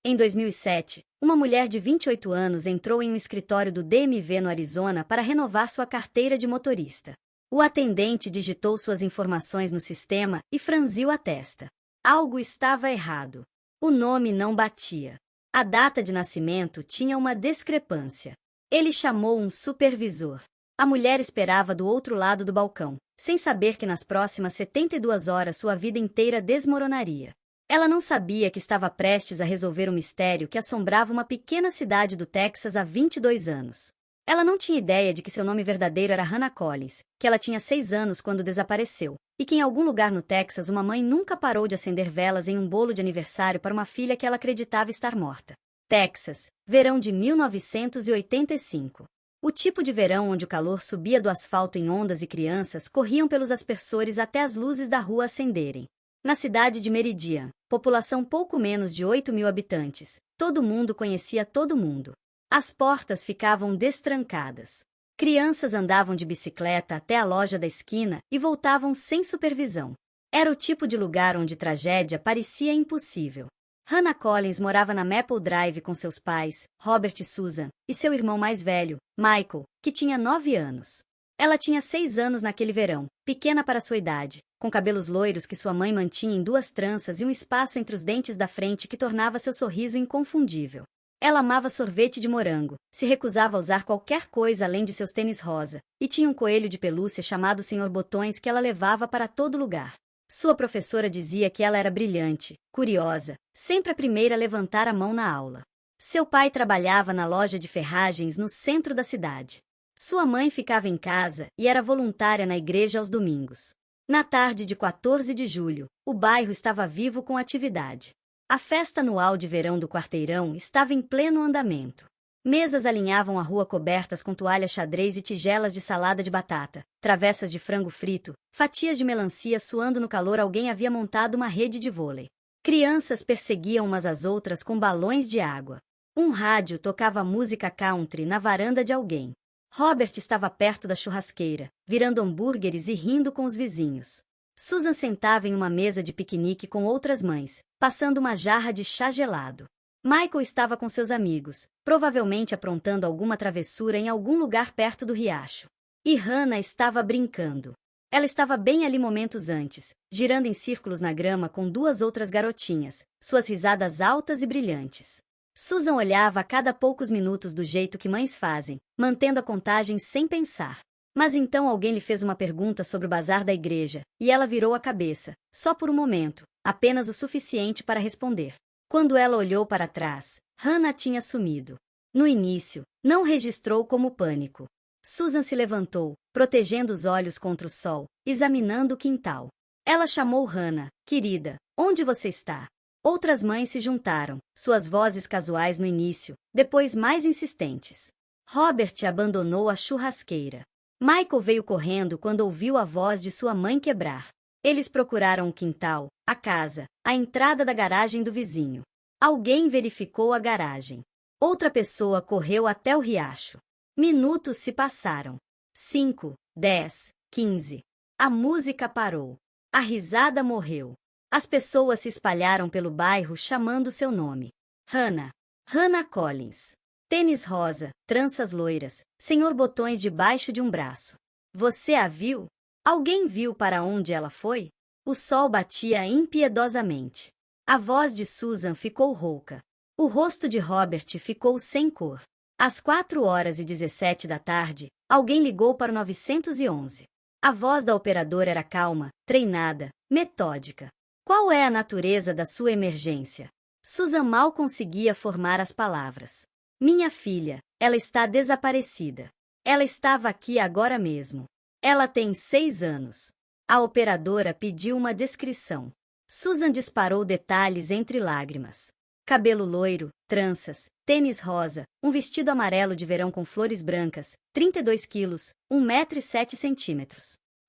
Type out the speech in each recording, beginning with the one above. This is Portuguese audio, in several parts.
Em 2007, uma mulher de 28 anos entrou em um escritório do DMV no Arizona para renovar sua carteira de motorista. O atendente digitou suas informações no sistema e franziu a testa. Algo estava errado. O nome não batia. A data de nascimento tinha uma discrepância. Ele chamou um supervisor. A mulher esperava do outro lado do balcão, sem saber que nas próximas 72 horas sua vida inteira desmoronaria. Ela não sabia que estava prestes a resolver um mistério que assombrava uma pequena cidade do Texas há 22 anos. Ela não tinha ideia de que seu nome verdadeiro era Hannah Collins, que ela tinha 6 anos quando desapareceu, e que em algum lugar no Texas uma mãe nunca parou de acender velas em um bolo de aniversário para uma filha que ela acreditava estar morta. Texas, verão de 1985. O tipo de verão onde o calor subia do asfalto em ondas e crianças corriam pelos aspersores até as luzes da rua acenderem. Na cidade de Meridian, população pouco menos de 8.000 habitantes, todo mundo conhecia todo mundo. As portas ficavam destrancadas. Crianças andavam de bicicleta até a loja da esquina e voltavam sem supervisão. Era o tipo de lugar onde tragédia parecia impossível. Hannah Collins morava na Maple Drive com seus pais, Robert e Susan, e seu irmão mais velho, Michael, que tinha 9 anos. Ela tinha 6 anos naquele verão, pequena para sua idade, com cabelos loiros que sua mãe mantinha em 2 tranças e um espaço entre os dentes da frente que tornava seu sorriso inconfundível. Ela amava sorvete de morango, se recusava a usar qualquer coisa além de seus tênis rosa, e tinha um coelho de pelúcia chamado Sr. Botões que ela levava para todo lugar. Sua professora dizia que ela era brilhante, curiosa, sempre a primeira a levantar a mão na aula. Seu pai trabalhava na loja de ferragens no centro da cidade. Sua mãe ficava em casa e era voluntária na igreja aos domingos. Na tarde de 14 de julho, o bairro estava vivo com atividade. A festa anual de verão do quarteirão estava em pleno andamento. Mesas alinhavam a rua cobertas com toalhas xadrez e tigelas de salada de batata, travessas de frango frito, fatias de melancia suando no calor. Alguém havia montado uma rede de vôlei. Crianças perseguiam umas às outras com balões de água. Um rádio tocava música country na varanda de alguém. Robert estava perto da churrasqueira, virando hambúrgueres e rindo com os vizinhos. Susan sentava em uma mesa de piquenique com outras mães, passando uma jarra de chá gelado. Michael estava com seus amigos, provavelmente aprontando alguma travessura em algum lugar perto do riacho. E Hannah estava brincando. Ela estava bem ali momentos antes, girando em círculos na grama com 2 outras garotinhas, suas risadas altas e brilhantes. Susan olhava a cada poucos minutos do jeito que mães fazem, mantendo a contagem sem pensar. Mas então alguém lhe fez uma pergunta sobre o bazar da igreja, e ela virou a cabeça, só por um momento, apenas o suficiente para responder. Quando ela olhou para trás, Hannah tinha sumido. No início, não registrou como pânico. Susan se levantou, protegendo os olhos contra o sol, examinando o quintal. Ela chamou Hannah. Querida, onde você está? Outras mães se juntaram, suas vozes casuais no início, depois mais insistentes. Robert abandonou a churrasqueira. Michael veio correndo quando ouviu a voz de sua mãe quebrar. Eles procuraram o quintal, a casa, a entrada da garagem do vizinho. Alguém verificou a garagem. Outra pessoa correu até o riacho. Minutos se passaram. 5, 10, 15. A música parou. A risada morreu. As pessoas se espalharam pelo bairro chamando seu nome. Hannah. Hannah Collins. Tênis rosa, tranças loiras, Sr. Botões debaixo de um braço. Você a viu? Alguém viu para onde ela foi? O sol batia impiedosamente. A voz de Susan ficou rouca. O rosto de Robert ficou sem cor. Às 4h17 da tarde, alguém ligou para o 911. A voz da operadora era calma, treinada, metódica. Qual é a natureza da sua emergência? Susan mal conseguia formar as palavras. Minha filha, ela está desaparecida. Ela estava aqui agora mesmo. Ela tem 6 anos. A operadora pediu uma descrição. Susan disparou detalhes entre lágrimas. Cabelo loiro, tranças, tênis rosa, um vestido amarelo de verão com flores brancas, 32 quilos, 1,07 m.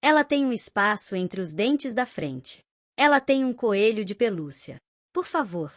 Ela tem um espaço entre os dentes da frente. Ela tem um coelho de pelúcia. Por favor,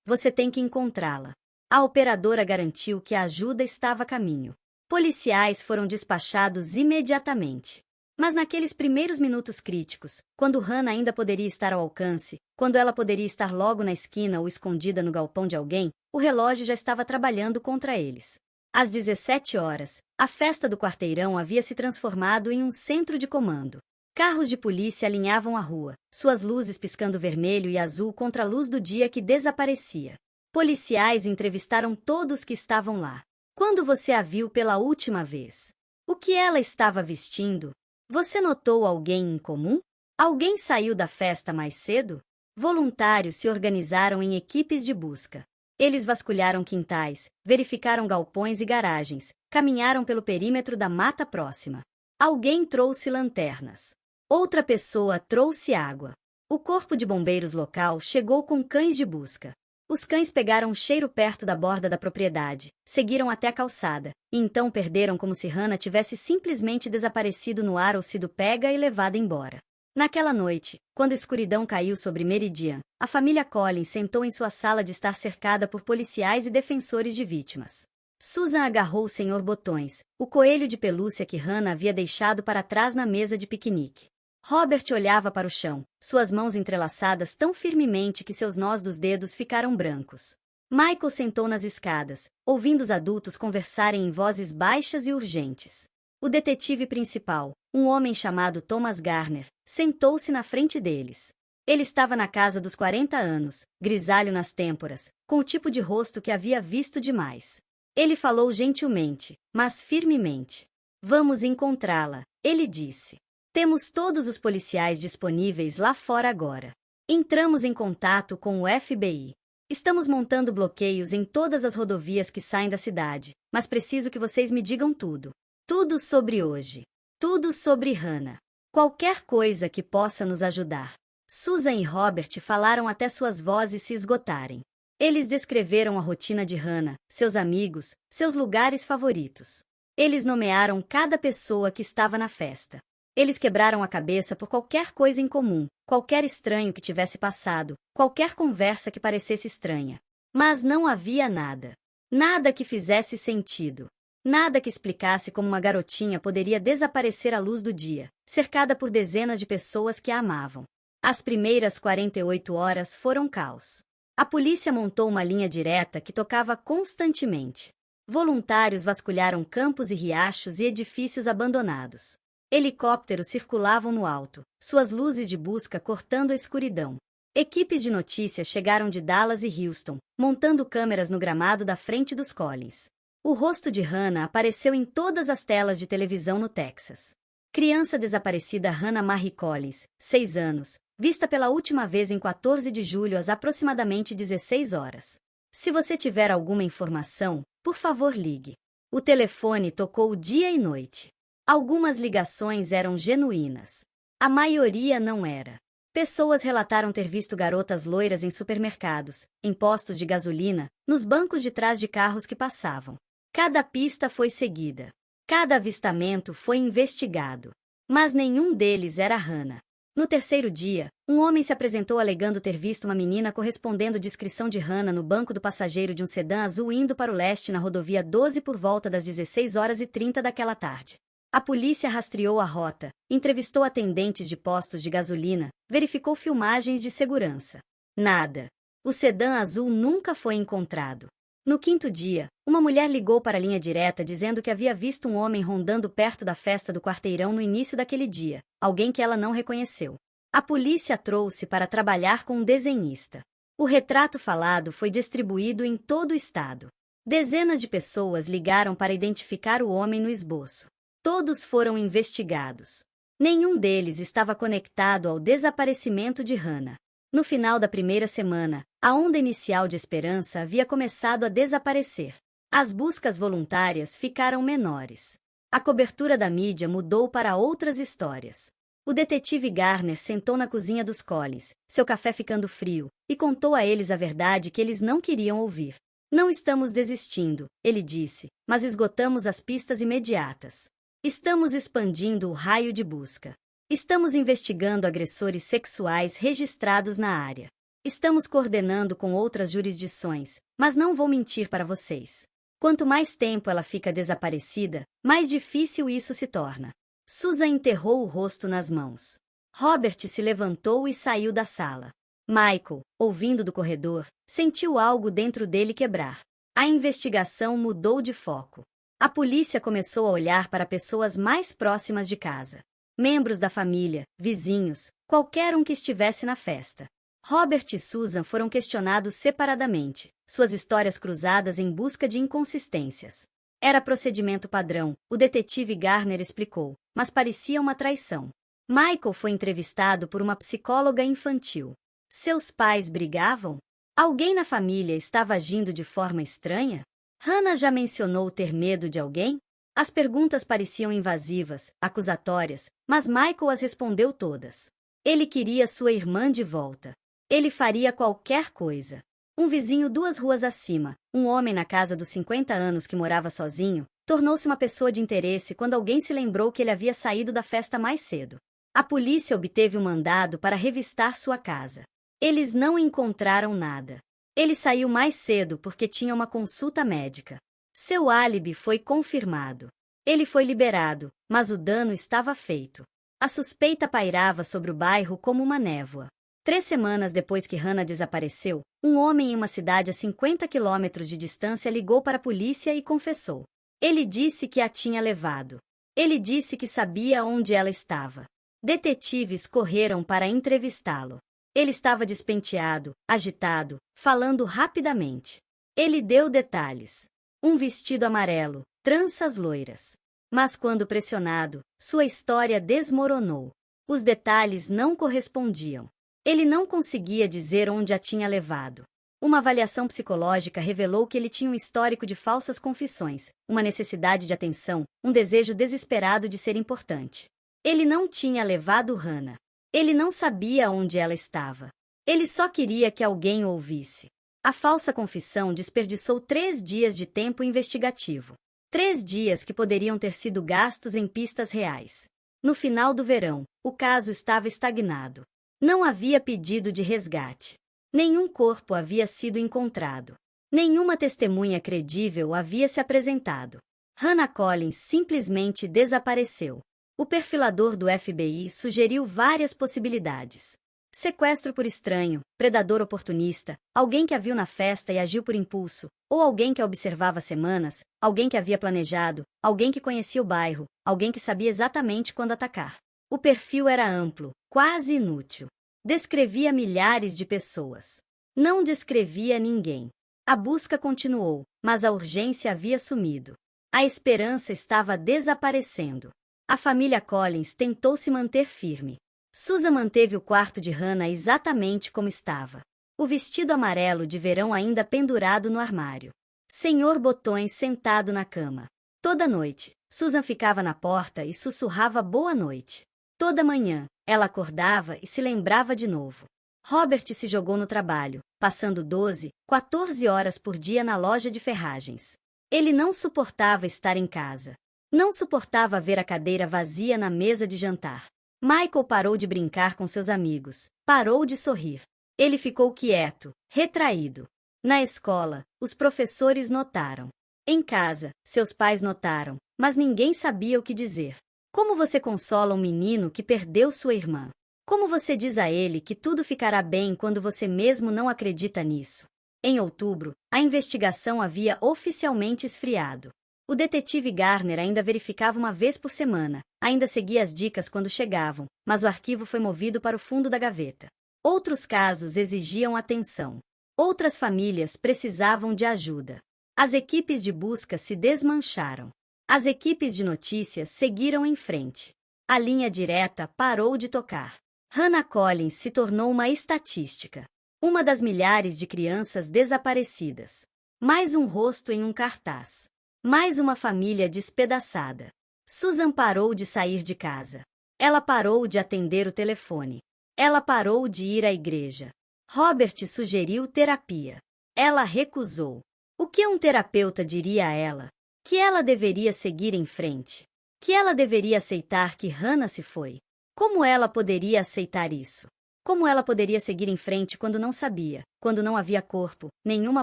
você tem que encontrá-la. A operadora garantiu que a ajuda estava a caminho. Policiais foram despachados imediatamente. Mas naqueles primeiros minutos críticos, quando Hannah ainda poderia estar ao alcance, quando ela poderia estar logo na esquina ou escondida no galpão de alguém, o relógio já estava trabalhando contra eles. Às 17 horas, a festa do quarteirão havia se transformado em um centro de comando. Carros de polícia alinhavam a rua, suas luzes piscando vermelho e azul contra a luz do dia que desaparecia. Policiais entrevistaram todos que estavam lá. Quando você a viu pela última vez? O que ela estava vestindo? Você notou alguém em comum? Alguém saiu da festa mais cedo? Voluntários se organizaram em equipes de busca. Eles vasculharam quintais, verificaram galpões e garagens, caminharam pelo perímetro da mata próxima. Alguém trouxe lanternas. Outra pessoa trouxe água. O corpo de bombeiros local chegou com cães de busca. Os cães pegaram cheiro perto da borda da propriedade, seguiram até a calçada, e então perderam como se Hannah tivesse simplesmente desaparecido no ar ou sido pega e levada embora. Naquela noite, quando a escuridão caiu sobre Meridian, a família Collins sentou em sua sala de estar cercada por policiais e defensores de vítimas. Susan agarrou o Sr. Botões, o coelho de pelúcia que Hannah havia deixado para trás na mesa de piquenique. Robert olhava para o chão, suas mãos entrelaçadas tão firmemente que seus nós dos dedos ficaram brancos. Michael sentou nas escadas, ouvindo os adultos conversarem em vozes baixas e urgentes. O detetive principal, um homem chamado Thomas Garner, sentou-se na frente deles. Ele estava na casa dos 40 anos, grisalho nas têmporas, com o tipo de rosto que havia visto demais. Ele falou gentilmente, mas firmemente. Vamos encontrá-la, ele disse. Temos todos os policiais disponíveis lá fora agora. Entramos em contato com o FBI. Estamos montando bloqueios em todas as rodovias que saem da cidade, mas preciso que vocês me digam tudo. Tudo sobre hoje. Tudo sobre Hannah. Qualquer coisa que possa nos ajudar. Susan e Robert falaram até suas vozes se esgotarem. Eles descreveram a rotina de Hannah, seus amigos, seus lugares favoritos. Eles nomearam cada pessoa que estava na festa. Eles quebraram a cabeça por qualquer coisa em comum, qualquer estranho que tivesse passado, qualquer conversa que parecesse estranha. Mas não havia nada. Nada que fizesse sentido. Nada que explicasse como uma garotinha poderia desaparecer à luz do dia, cercada por dezenas de pessoas que a amavam. As primeiras 48 horas foram caos. A polícia montou uma linha direta que tocava constantemente. Voluntários vasculharam campos e riachos e edifícios abandonados. Helicópteros circulavam no alto, suas luzes de busca cortando a escuridão. Equipes de notícias chegaram de Dallas e Houston, montando câmeras no gramado da frente dos Collins. O rosto de Hannah apareceu em todas as telas de televisão no Texas. Criança desaparecida Hannah Marie Collins, 6 anos, vista pela última vez em 14 de julho às aproximadamente 16 horas. Se você tiver alguma informação, por favor ligue. O telefone tocou dia e noite. Algumas ligações eram genuínas. A maioria não era. Pessoas relataram ter visto garotas loiras em supermercados, em postos de gasolina, nos bancos de trás de carros que passavam. Cada pista foi seguida. Cada avistamento foi investigado. Mas nenhum deles era Hannah. No terceiro dia, um homem se apresentou alegando ter visto uma menina correspondendo à descrição de Hannah no banco do passageiro de um sedã azul indo para o leste na rodovia 12 por volta das 16h30 daquela tarde. A polícia rastreou a rota, entrevistou atendentes de postos de gasolina, verificou filmagens de segurança. Nada. O sedã azul nunca foi encontrado. No quinto dia, uma mulher ligou para a linha direta dizendo que havia visto um homem rondando perto da festa do quarteirão no início daquele dia, alguém que ela não reconheceu. A polícia trouxe para trabalhar com um desenhista. O retrato falado foi distribuído em todo o estado. Dezenas de pessoas ligaram para identificar o homem no esboço. Todos foram investigados. Nenhum deles estava conectado ao desaparecimento de Hannah. No final da primeira semana, a onda inicial de esperança havia começado a desaparecer. As buscas voluntárias ficaram menores. A cobertura da mídia mudou para outras histórias. O detetive Garner sentou na cozinha dos Collins, seu café ficando frio, e contou a eles a verdade que eles não queriam ouvir. Não estamos desistindo, ele disse, mas esgotamos as pistas imediatas. Estamos expandindo o raio de busca. Estamos investigando agressores sexuais registrados na área. Estamos coordenando com outras jurisdições, mas não vou mentir para vocês. Quanto mais tempo ela fica desaparecida, mais difícil isso se torna. Susan enterrou o rosto nas mãos. Robert se levantou e saiu da sala. Michael, ouvindo do corredor, sentiu algo dentro dele quebrar. A investigação mudou de foco. A polícia começou a olhar para pessoas mais próximas de casa. Membros da família, vizinhos, qualquer um que estivesse na festa. Robert e Susan foram questionados separadamente, suas histórias cruzadas em busca de inconsistências. Era procedimento padrão, o detetive Garner explicou, mas parecia uma traição. Michael foi entrevistado por uma psicóloga infantil. Seus pais brigavam? Alguém na família estava agindo de forma estranha? Hannah já mencionou ter medo de alguém? As perguntas pareciam invasivas, acusatórias, mas Michael as respondeu todas. Ele queria sua irmã de volta. Ele faria qualquer coisa. Um vizinho 2 ruas acima, um homem na casa dos 50 anos que morava sozinho, tornou-se uma pessoa de interesse quando alguém se lembrou que ele havia saído da festa mais cedo. A polícia obteve um mandado para revistar sua casa. Eles não encontraram nada. Ele saiu mais cedo porque tinha uma consulta médica. Seu álibi foi confirmado. Ele foi liberado, mas o dano estava feito. A suspeita pairava sobre o bairro como uma névoa. 3 semanas depois que Hannah desapareceu, um homem em uma cidade a 50 quilômetros de distância ligou para a polícia e confessou. Ele disse que a tinha levado. Ele disse que sabia onde ela estava. Detetives correram para entrevistá-lo. Ele estava despenteado, agitado, falando rapidamente. Ele deu detalhes. Um vestido amarelo, tranças loiras. Mas quando pressionado, sua história desmoronou. Os detalhes não correspondiam. Ele não conseguia dizer onde a tinha levado. Uma avaliação psicológica revelou que ele tinha um histórico de falsas confissões, uma necessidade de atenção, um desejo desesperado de ser importante. Ele não tinha levado Hannah. Ele não sabia onde ela estava. Ele só queria que alguém o ouvisse. A falsa confissão desperdiçou 3 dias de tempo investigativo. 3 dias que poderiam ter sido gastos em pistas reais. No final do verão, o caso estava estagnado. Não havia pedido de resgate. Nenhum corpo havia sido encontrado. Nenhuma testemunha credível havia se apresentado. Hannah Collins simplesmente desapareceu. O perfilador do FBI sugeriu várias possibilidades. Sequestro por estranho, predador oportunista, alguém que a viu na festa e agiu por impulso, ou alguém que a observava há semanas, alguém que havia planejado, alguém que conhecia o bairro, alguém que sabia exatamente quando atacar. O perfil era amplo, quase inútil. Descrevia milhares de pessoas. Não descrevia ninguém. A busca continuou, mas a urgência havia sumido. A esperança estava desaparecendo. A família Collins tentou se manter firme. Susan manteve o quarto de Hannah exatamente como estava. O vestido amarelo de verão ainda pendurado no armário. Senhor Botões sentado na cama. Toda noite, Susan ficava na porta e sussurrava boa noite. Toda manhã, ela acordava e se lembrava de novo. Robert se jogou no trabalho, passando 12, 14 horas por dia na loja de ferragens. Ele não suportava estar em casa. Não suportava ver a cadeira vazia na mesa de jantar. Michael parou de brincar com seus amigos. Parou de sorrir. Ele ficou quieto, retraído. Na escola, os professores notaram. Em casa, seus pais notaram, mas ninguém sabia o que dizer. Como você consola um menino que perdeu sua irmã? Como você diz a ele que tudo ficará bem quando você mesmo não acredita nisso? Em outubro, a investigação havia oficialmente esfriado. O detetive Garner ainda verificava uma vez por semana, ainda seguia as dicas quando chegavam, mas o arquivo foi movido para o fundo da gaveta. Outros casos exigiam atenção. Outras famílias precisavam de ajuda. As equipes de busca se desmancharam. As equipes de notícias seguiram em frente. A linha direta parou de tocar. Hannah Collins se tornou uma estatística. Uma das milhares de crianças desaparecidas. Mais um rosto em um cartaz. Mais uma família despedaçada. Susan parou de sair de casa. Ela parou de atender o telefone. Ela parou de ir à igreja. Robert sugeriu terapia. Ela recusou. O que um terapeuta diria a ela? Que ela deveria seguir em frente. Que ela deveria aceitar que Hannah se foi. Como ela poderia aceitar isso? Como ela poderia seguir em frente quando não sabia, quando não havia corpo, nenhuma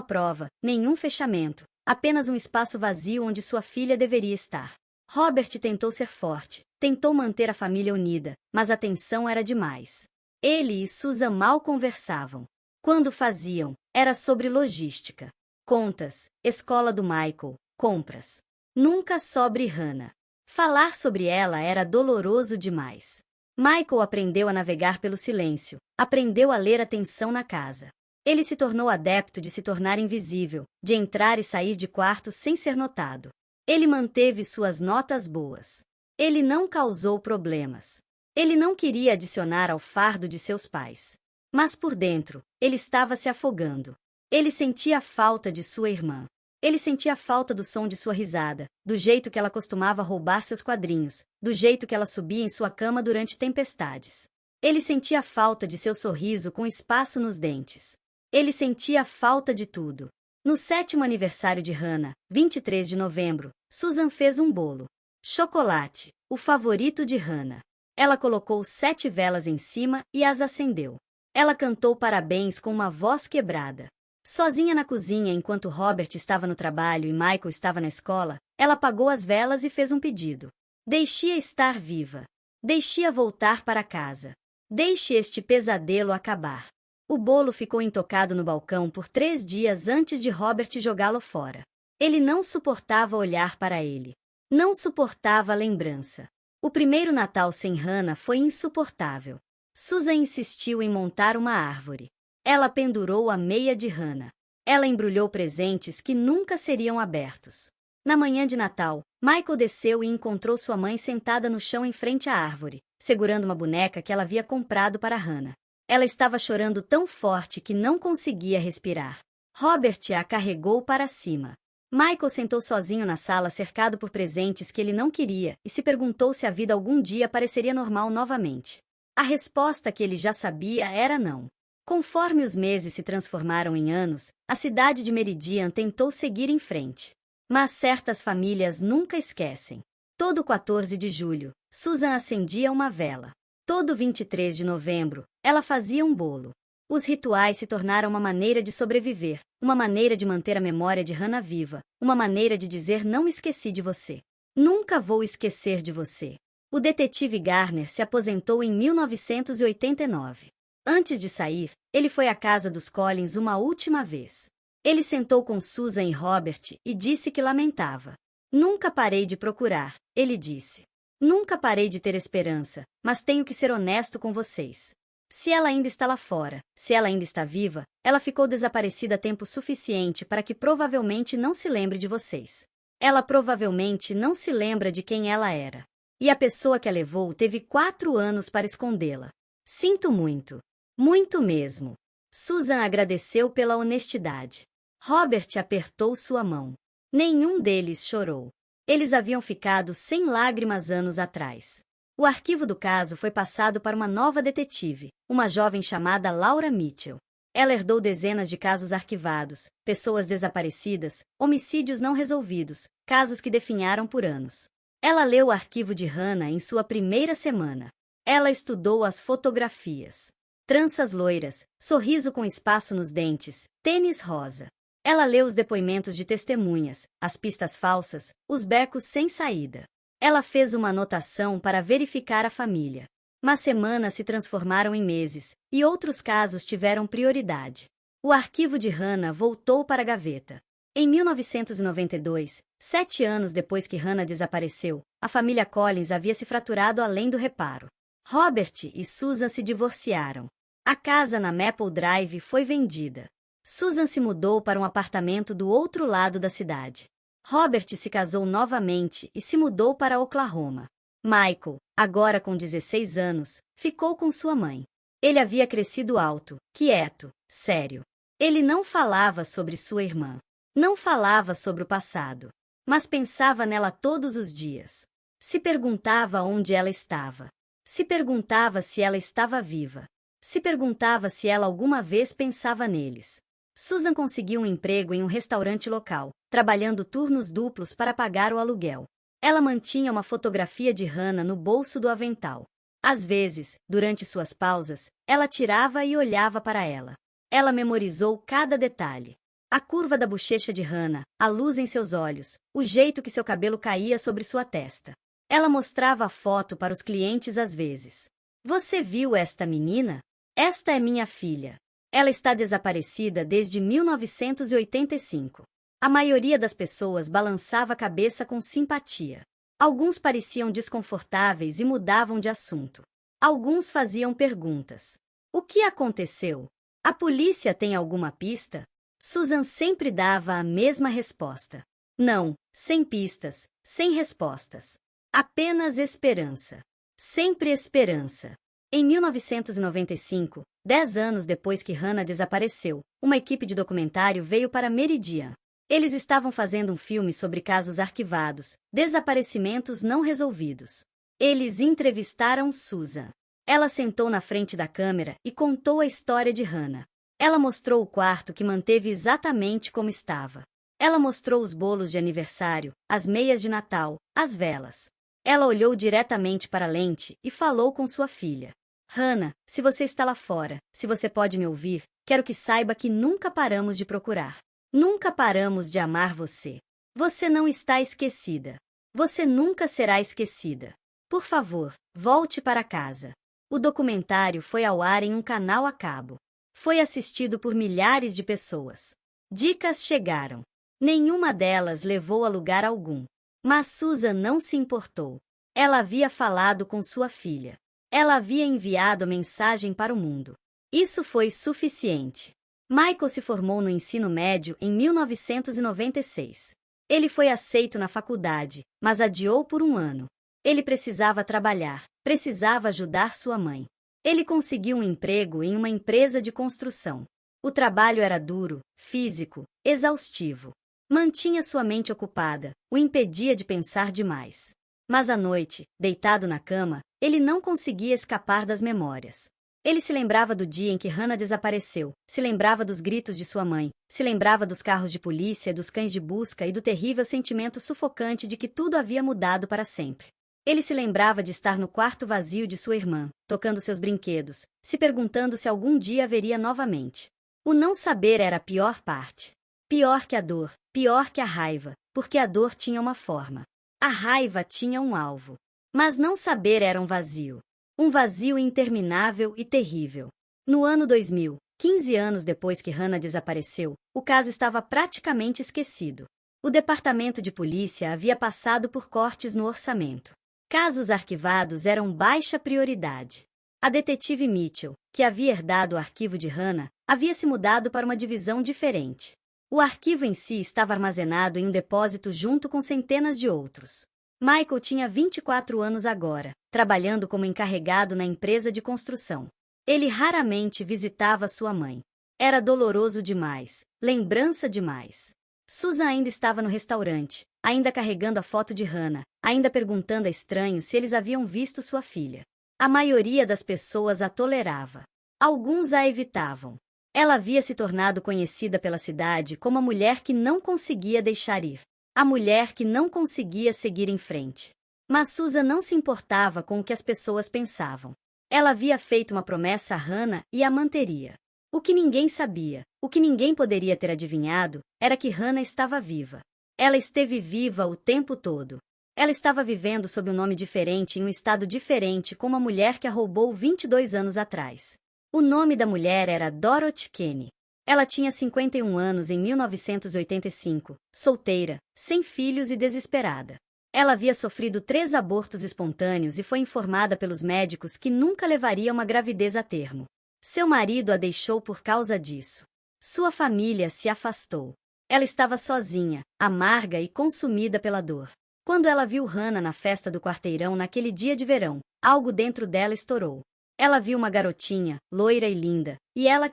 prova, nenhum fechamento, apenas um espaço vazio onde sua filha deveria estar? Robert tentou ser forte, Tentou manter a família unida, mas a tensão era demais. Ele e Susan mal conversavam. Quando faziam, era sobre logística. Contas, escola do Michael, compras. Nunca sobre Hannah. Falar sobre ela era doloroso demais. Michael aprendeu a navegar pelo silêncio, aprendeu a ler a tensão na casa. Ele se tornou adepto de se tornar invisível, de entrar e sair de quartos sem ser notado. Ele manteve suas notas boas. Ele não causou problemas. Ele não queria adicionar ao fardo de seus pais. Mas por dentro, ele estava se afogando. Ele sentia a falta de sua irmã. Ele sentia a falta do som de sua risada, do jeito que ela costumava roubar seus quadrinhos, do jeito que ela subia em sua cama durante tempestades. Ele sentia a falta de seu sorriso com espaço nos dentes. Ele sentia a falta de tudo. No 7º aniversário de Hannah, 23 de novembro, Susan fez um bolo. Chocolate, o favorito de Hannah. Ela colocou 7 velas em cima e as acendeu. Ela cantou parabéns com uma voz quebrada. Sozinha na cozinha enquanto Robert estava no trabalho e Michael estava na escola, ela apagou as velas e fez um pedido. Deixe-a estar viva. Deixe-a voltar para casa. Deixe este pesadelo acabar. O bolo ficou intocado no balcão por 3 dias antes de Robert jogá-lo fora. Ele não suportava olhar para ele. Não suportava a lembrança. O primeiro Natal sem Hannah foi insuportável. Susan insistiu em montar uma árvore. Ela pendurou a meia de Hannah. Ela embrulhou presentes que nunca seriam abertos. Na manhã de Natal, Michael desceu e encontrou sua mãe sentada no chão em frente à árvore, segurando uma boneca que ela havia comprado para Hannah. Ela estava chorando tão forte que não conseguia respirar. Robert a carregou para cima. Michael sentou sozinho na sala cercado por presentes que ele não queria e se perguntou se a vida algum dia pareceria normal novamente. A resposta que ele já sabia era não. Conforme os meses se transformaram em anos, a cidade de Meridian tentou seguir em frente. Mas certas famílias nunca esquecem. Todo 14 de julho, Susan acendia uma vela. Todo 23 de novembro, ela fazia um bolo. Os rituais se tornaram uma maneira de sobreviver, uma maneira de manter a memória de Hannah viva, uma maneira de dizer não esqueci de você. Nunca vou esquecer de você. O detetive Garner se aposentou em 1989. Antes de sair, ele foi à casa dos Collins uma última vez. Ele sentou com Susan e Robert e disse que lamentava. Nunca parei de procurar, ele disse. Nunca parei de ter esperança, mas tenho que ser honesto com vocês. Se ela ainda está lá fora, se ela ainda está viva, ela ficou desaparecida tempo suficiente para que provavelmente não se lembre de vocês. Ela provavelmente não se lembra de quem ela era. E a pessoa que a levou teve 4 anos para escondê-la. Sinto muito. Muito mesmo. Susan agradeceu pela honestidade. Robert apertou sua mão. Nenhum deles chorou. Eles haviam ficado sem lágrimas anos atrás. O arquivo do caso foi passado para uma nova detetive, uma jovem chamada Laura Mitchell. Ela herdou dezenas de casos arquivados, pessoas desaparecidas, homicídios não resolvidos, casos que definharam por anos. Ela leu o arquivo de Hannah em sua primeira semana. Ela estudou as fotografias. Tranças loiras, sorriso com espaço nos dentes, tênis rosa. Ela leu os depoimentos de testemunhas, as pistas falsas, os becos sem saída. Ela fez uma anotação para verificar a família. Mas semanas se transformaram em meses, e outros casos tiveram prioridade. O arquivo de Hannah voltou para a gaveta. Em 1992, 7 anos depois que Hannah desapareceu, a família Collins havia se fraturado além do reparo. Robert e Susan se divorciaram. A casa na Maple Drive foi vendida. Susan se mudou para um apartamento do outro lado da cidade. Robert se casou novamente e se mudou para Oklahoma. Michael, agora com 16 anos, ficou com sua mãe. Ele havia crescido alto, quieto, sério. Ele não falava sobre sua irmã. Não falava sobre o passado. Mas pensava nela todos os dias. Se perguntava onde ela estava. Se perguntava se ela estava viva. Se perguntava se ela alguma vez pensava neles. Susan conseguiu um emprego em um restaurante local, trabalhando turnos duplos para pagar o aluguel. Ela mantinha uma fotografia de Hannah no bolso do avental. Às vezes, durante suas pausas, ela tirava e olhava para ela. Ela memorizou cada detalhe. A curva da bochecha de Hannah, a luz em seus olhos, o jeito que seu cabelo caía sobre sua testa. Ela mostrava a foto para os clientes às vezes. Você viu esta menina? Esta é minha filha. Ela está desaparecida desde 1985. A maioria das pessoas balançava a cabeça com simpatia. Alguns pareciam desconfortáveis e mudavam de assunto. Alguns faziam perguntas. O que aconteceu? A polícia tem alguma pista? Susan sempre dava a mesma resposta. Não, sem pistas, sem respostas. Apenas esperança. Sempre esperança. Em 1995, 10 anos depois que Hannah desapareceu, uma equipe de documentário veio para Meridian. Eles estavam fazendo um filme sobre casos arquivados, desaparecimentos não resolvidos. Eles entrevistaram Susan. Ela sentou na frente da câmera e contou a história de Hannah. Ela mostrou o quarto que manteve exatamente como estava. Ela mostrou os bolos de aniversário, as meias de Natal, as velas. Ela olhou diretamente para a lente e falou com sua filha. Hannah, se você está lá fora, se você pode me ouvir, quero que saiba que nunca paramos de procurar. Nunca paramos de amar você. Você não está esquecida. Você nunca será esquecida. Por favor, volte para casa. O documentário foi ao ar em um canal a cabo. Foi assistido por milhares de pessoas. Dicas chegaram. Nenhuma delas levou a lugar algum. Mas Susan não se importou. Ela havia falado com sua filha. Ela havia enviado a mensagem para o mundo. Isso foi suficiente. Michael se formou no ensino médio em 1996. Ele foi aceito na faculdade, mas adiou por um ano. Ele precisava trabalhar, precisava ajudar sua mãe. Ele conseguiu um emprego em uma empresa de construção. O trabalho era duro, físico, exaustivo. Mantinha sua mente ocupada, o impedia de pensar demais. Mas à noite, deitado na cama, ele não conseguia escapar das memórias. Ele se lembrava do dia em que Hannah desapareceu, se lembrava dos gritos de sua mãe, se lembrava dos carros de polícia, dos cães de busca e do terrível sentimento sufocante de que tudo havia mudado para sempre. Ele se lembrava de estar no quarto vazio de sua irmã, tocando seus brinquedos, se perguntando se algum dia a veria novamente. O não saber era a pior parte. Pior que a dor, pior que a raiva, porque a dor tinha uma forma. A raiva tinha um alvo. Mas não saber era um vazio. Um vazio interminável e terrível. No ano 2000, 15 anos depois que Hannah desapareceu, o caso estava praticamente esquecido. O departamento de polícia havia passado por cortes no orçamento. Casos arquivados eram baixa prioridade. A detetive Mitchell, que havia herdado o arquivo de Hannah, havia se mudado para uma divisão diferente. O arquivo em si estava armazenado em um depósito junto com centenas de outros. Michael tinha 24 anos agora, trabalhando como encarregado na empresa de construção. Ele raramente visitava sua mãe. Era doloroso demais, lembrança demais. Susan ainda estava no restaurante, ainda carregando a foto de Hannah, ainda perguntando a estranhos se eles haviam visto sua filha. A maioria das pessoas a tolerava. Alguns a evitavam. Ela havia se tornado conhecida pela cidade como a mulher que não conseguia deixar ir. A mulher que não conseguia seguir em frente. Mas Susan não se importava com o que as pessoas pensavam. Ela havia feito uma promessa a Hannah e a manteria. O que ninguém sabia, o que ninguém poderia ter adivinhado, era que Hannah estava viva. Ela esteve viva o tempo todo. Ela estava vivendo sob um nome diferente em um estado diferente com uma mulher que a roubou 22 anos atrás. O nome da mulher era Dorothy Kenny. Ela tinha 51 anos em 1985, solteira, sem filhos e desesperada. Ela havia sofrido 3 abortos espontâneos e foi informada pelos médicos que nunca levaria uma gravidez a termo. Seu marido a deixou por causa disso. Sua família se afastou. Ela estava sozinha, amarga e consumida pela dor. Quando ela viu Hannah na festa do quarteirão naquele dia de verão, algo dentro dela estourou. Ela viu uma garotinha, loira e linda, e ela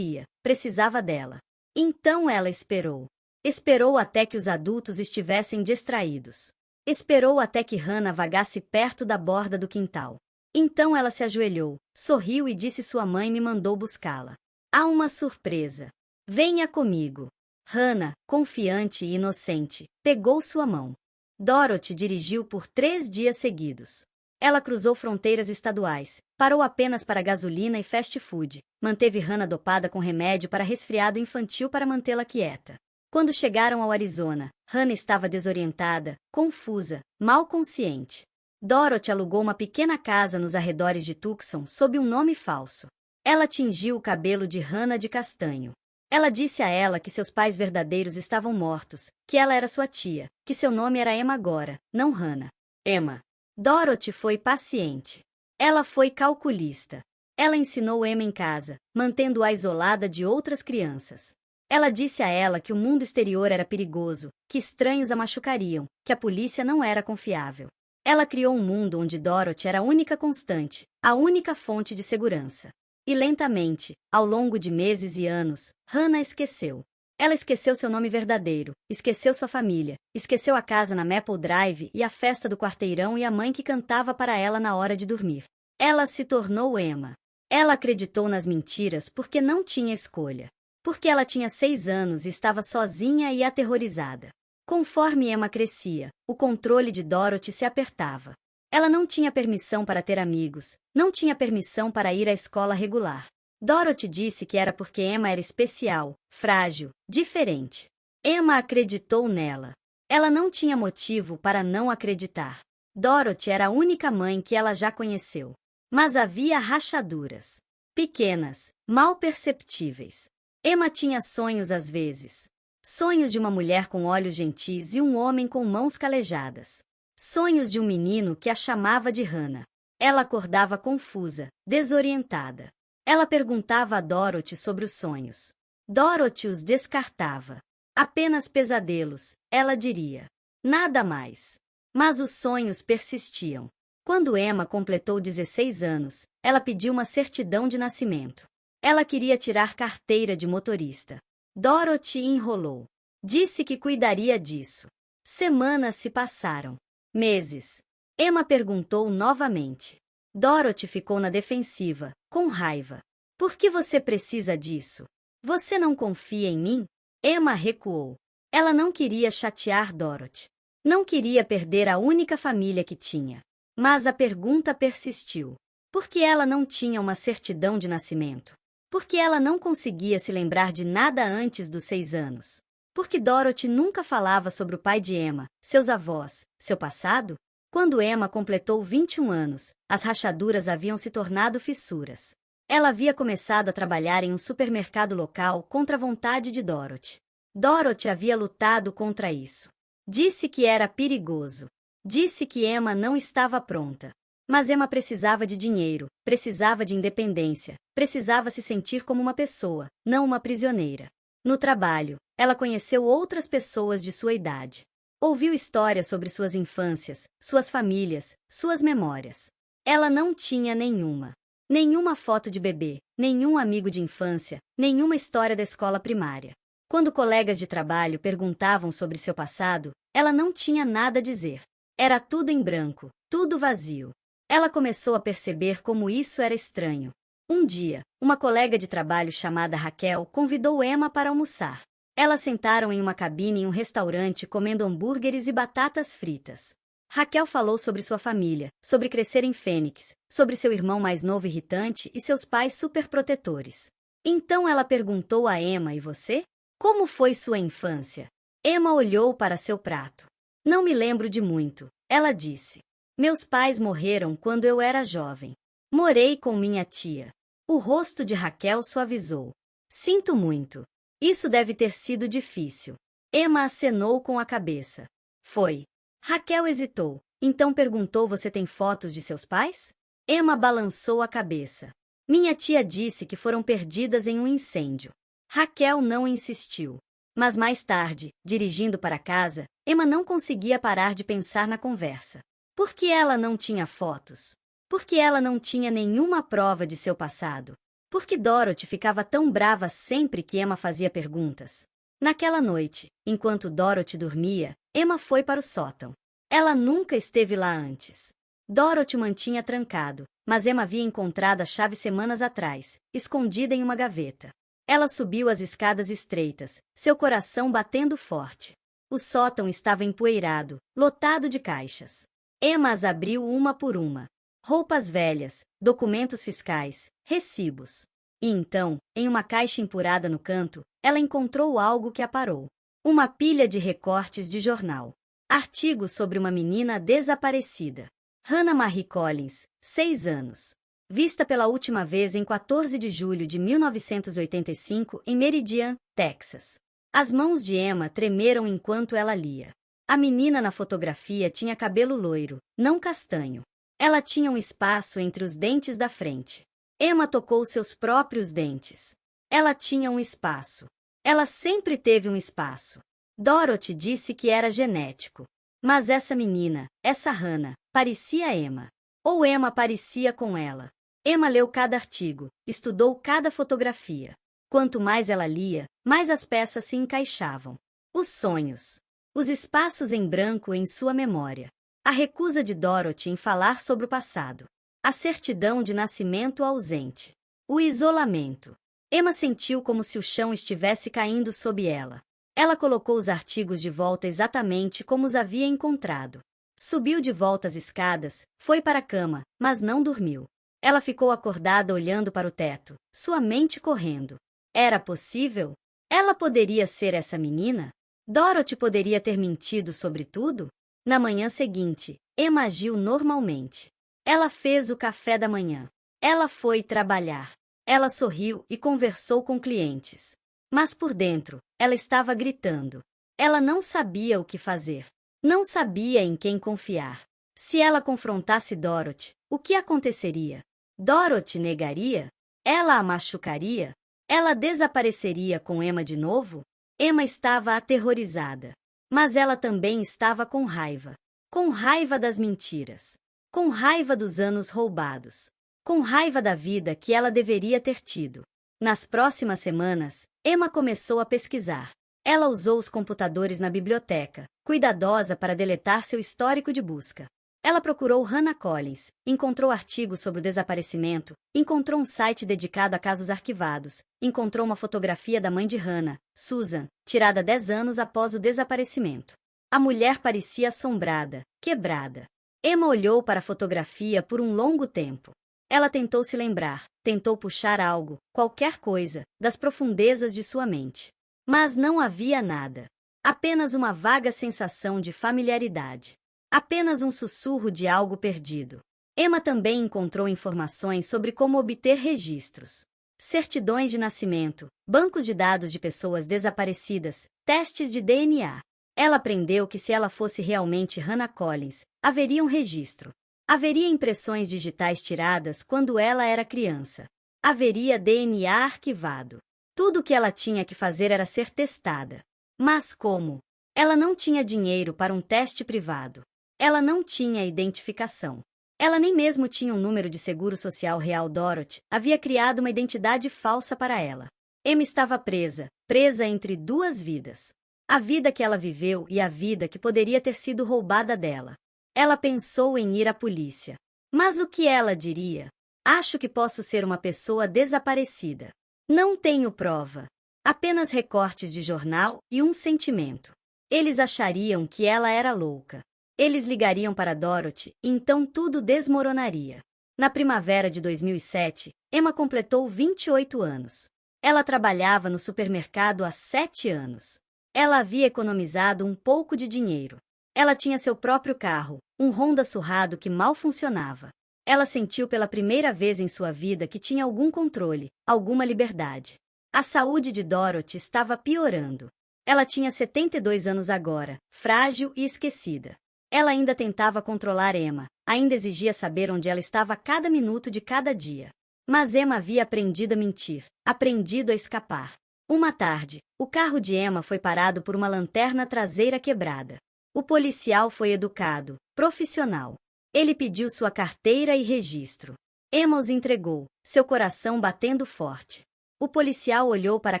precisava dela. Então ela esperou. Esperou até que os adultos estivessem distraídos. Esperou até que Hannah vagasse perto da borda do quintal. Então ela se ajoelhou, sorriu e disse: sua mãe me mandou buscá-la. Há uma surpresa. Venha comigo. Hannah, confiante e inocente, pegou sua mão. Dorothy dirigiu por 3 dias seguidos. Ela cruzou fronteiras estaduais, parou apenas para gasolina e fast food, manteve Hannah dopada com remédio para resfriado infantil para mantê-la quieta. Quando chegaram ao Arizona, Hannah estava desorientada, confusa, mal consciente. Dorothy alugou uma pequena casa nos arredores de Tucson sob um nome falso. Ela tingiu o cabelo de Hannah de castanho. Ela disse a ela que seus pais verdadeiros estavam mortos, que ela era sua tia, que seu nome era Emma agora, não Hannah. Emma. Dorothy foi paciente. Ela foi calculista. Ela ensinou Emma em casa, mantendo-a isolada de outras crianças. Ela disse a ela que o mundo exterior era perigoso, que estranhos a machucariam, que a polícia não era confiável. Ela criou um mundo onde Dorothy era a única constante, a única fonte de segurança. E lentamente, ao longo de meses e anos, Hannah esqueceu. Ela esqueceu seu nome verdadeiro, esqueceu sua família, esqueceu a casa na Maple Drive e a festa do quarteirão e a mãe que cantava para ela na hora de dormir. Ela se tornou Emma. Ela acreditou nas mentiras porque não tinha escolha. Porque ela tinha 6 anos e estava sozinha e aterrorizada. Conforme Emma crescia, o controle de Dorothy se apertava. Ela não tinha permissão para ter amigos, não tinha permissão para ir à escola regular. Dorothy disse que era porque Emma era especial, frágil, diferente. Emma acreditou nela. Ela não tinha motivo para não acreditar. Dorothy era a única mãe que ela já conheceu. Mas havia rachaduras. Pequenas, mal perceptíveis. Emma tinha sonhos às vezes. Sonhos de uma mulher com olhos gentis e um homem com mãos calejadas. Sonhos de um menino que a chamava de Hannah. Ela acordava confusa, desorientada. Ela perguntava a Dorothy sobre os sonhos. Dorothy os descartava. Apenas pesadelos, ela diria. Nada mais. Mas os sonhos persistiam. Quando Emma completou 16 anos, ela pediu uma certidão de nascimento. Ela queria tirar carteira de motorista. Dorothy enrolou. Disse que cuidaria disso. Semanas se passaram. Meses. Emma perguntou novamente. Dorothy ficou na defensiva, com raiva. Por que você precisa disso? Você não confia em mim? Emma recuou. Ela não queria chatear Dorothy. Não queria perder a única família que tinha. Mas a pergunta persistiu. Por que ela não tinha uma certidão de nascimento? Porque ela não conseguia se lembrar de nada antes dos 6 anos. Porque Dorothy nunca falava sobre o pai de Emma, seus avós, seu passado? Quando Emma completou 21 anos, as rachaduras haviam se tornado fissuras. Ela havia começado a trabalhar em um supermercado local contra a vontade de Dorothy. Dorothy havia lutado contra isso. Disse que era perigoso. Disse que Emma não estava pronta. Mas Emma precisava de dinheiro, precisava de independência, precisava se sentir como uma pessoa, não uma prisioneira. No trabalho, ela conheceu outras pessoas de sua idade. Ouviu histórias sobre suas infâncias, suas famílias, suas memórias. Ela não tinha nenhuma. Nenhuma foto de bebê, nenhum amigo de infância, nenhuma história da escola primária. Quando colegas de trabalho perguntavam sobre seu passado, ela não tinha nada a dizer. Era tudo em branco, tudo vazio. Ela começou a perceber como isso era estranho. Um dia, uma colega de trabalho chamada Raquel convidou Emma para almoçar. Elas sentaram em uma cabine em um restaurante comendo hambúrgueres e batatas fritas. Raquel falou sobre sua família, sobre crescer em Fênix, sobre seu irmão mais novo irritante e seus pais superprotetores. Então ela perguntou a Emma: e você? Como foi sua infância? Emma olhou para seu prato. Não me lembro de muito, ela disse. Meus pais morreram quando eu era jovem. Morei com minha tia. O rosto de Raquel suavizou. Sinto muito. Isso deve ter sido difícil. Emma acenou com a cabeça. Foi. Raquel hesitou. Então perguntou: você tem fotos de seus pais? Emma balançou a cabeça. Minha tia disse que foram perdidas em um incêndio. Raquel não insistiu. Mas mais tarde, dirigindo para casa, Emma não conseguia parar de pensar na conversa. Por que ela não tinha fotos? Por que ela não tinha nenhuma prova de seu passado? Por que Dorothy ficava tão brava sempre que Emma fazia perguntas? Naquela noite, enquanto Dorothy dormia, Emma foi para o sótão. Ela nunca esteve lá antes. Dorothy o mantinha trancado, mas Emma havia encontrado a chave semanas atrás, escondida em uma gaveta. Ela subiu as escadas estreitas, seu coração batendo forte. O sótão estava empoeirado, lotado de caixas. Emma as abriu uma por uma. Roupas velhas, documentos fiscais, recibos. E então, em uma caixa empurrada no canto, ela encontrou algo que a parou. Uma pilha de recortes de jornal. Artigos sobre uma menina desaparecida. Hannah Marie Collins, 6 anos. Vista pela última vez em 14 de julho de 1985 em Meridian, Texas. As mãos de Emma tremeram enquanto ela lia. A menina na fotografia tinha cabelo loiro, não castanho. Ela tinha um espaço entre os dentes da frente. Emma tocou seus próprios dentes. Ela tinha um espaço. Ela sempre teve um espaço. Dorothy disse que era genético. Mas essa menina, essa Hannah, parecia Emma. Ou Emma parecia com ela. Emma leu cada artigo, estudou cada fotografia. Quanto mais ela lia, mais as peças se encaixavam. Os sonhos. Os espaços em branco em sua memória. A recusa de Dorothy em falar sobre o passado. A certidão de nascimento ausente. O isolamento. Emma sentiu como se o chão estivesse caindo sob ela. Ela colocou os artigos de volta exatamente como os havia encontrado. Subiu de volta as escadas, foi para a cama, mas não dormiu. Ela ficou acordada olhando para o teto, sua mente correndo. Era possível? Ela poderia ser essa menina? Dorothy poderia ter mentido sobre tudo? Na manhã seguinte, Emma agiu normalmente. Ela fez o café da manhã. Ela foi trabalhar. Ela sorriu e conversou com clientes. Mas por dentro, ela estava gritando. Ela não sabia o que fazer. Não sabia em quem confiar. Se ela confrontasse Dorothy, o que aconteceria? Dorothy negaria? Ela a machucaria? Ela desapareceria com Emma de novo? Emma estava aterrorizada. Mas ela também estava com raiva. Com raiva das mentiras. Com raiva dos anos roubados. Com raiva da vida que ela deveria ter tido. Nas próximas semanas, Emma começou a pesquisar. Ela usou os computadores na biblioteca, cuidadosa para deletar seu histórico de busca. Ela procurou Hannah Collins, encontrou artigos sobre o desaparecimento, encontrou um site dedicado a casos arquivados, encontrou uma fotografia da mãe de Hannah, Susan, tirada 10 anos após o desaparecimento. A mulher parecia assombrada, quebrada. Emma olhou para a fotografia por um longo tempo. Ela tentou se lembrar, tentou puxar algo, qualquer coisa, das profundezas de sua mente. Mas não havia nada. Apenas uma vaga sensação de familiaridade. Apenas um sussurro de algo perdido. Emma também encontrou informações sobre como obter registros. Certidões de nascimento, bancos de dados de pessoas desaparecidas, testes de DNA. Ela aprendeu que se ela fosse realmente Hannah Collins, haveria um registro. Haveria impressões digitais tiradas quando ela era criança. Haveria DNA arquivado. Tudo o que ela tinha que fazer era ser testada. Mas como? Ela não tinha dinheiro para um teste privado. Ela não tinha identificação. Ela nem mesmo tinha um número de seguro social real. Dorothy havia criado uma identidade falsa para ela. Emma estava presa entre duas vidas. A vida que ela viveu e a vida que poderia ter sido roubada dela. Ela pensou em ir à polícia. Mas o que ela diria? Acho que posso ser uma pessoa desaparecida. Não tenho prova. Apenas recortes de jornal e um sentimento. Eles achariam que ela era louca. Eles ligariam para Dorothy, e então tudo desmoronaria. Na primavera de 2007, Emma completou 28 anos. Ela trabalhava no supermercado há 7 anos. Ela havia economizado um pouco de dinheiro. Ela tinha seu próprio carro, um Honda surrado que mal funcionava. Ela sentiu pela primeira vez em sua vida que tinha algum controle, alguma liberdade. A saúde de Dorothy estava piorando. Ela tinha 72 anos agora, frágil e esquecida. Ela ainda tentava controlar Emma, ainda exigia saber onde ela estava a cada minuto de cada dia. Mas Emma havia aprendido a mentir, aprendido a escapar. Uma tarde, o carro de Emma foi parado por uma lanterna traseira quebrada. O policial foi educado, profissional. Ele pediu sua carteira e registro. Emma os entregou, seu coração batendo forte. O policial olhou para a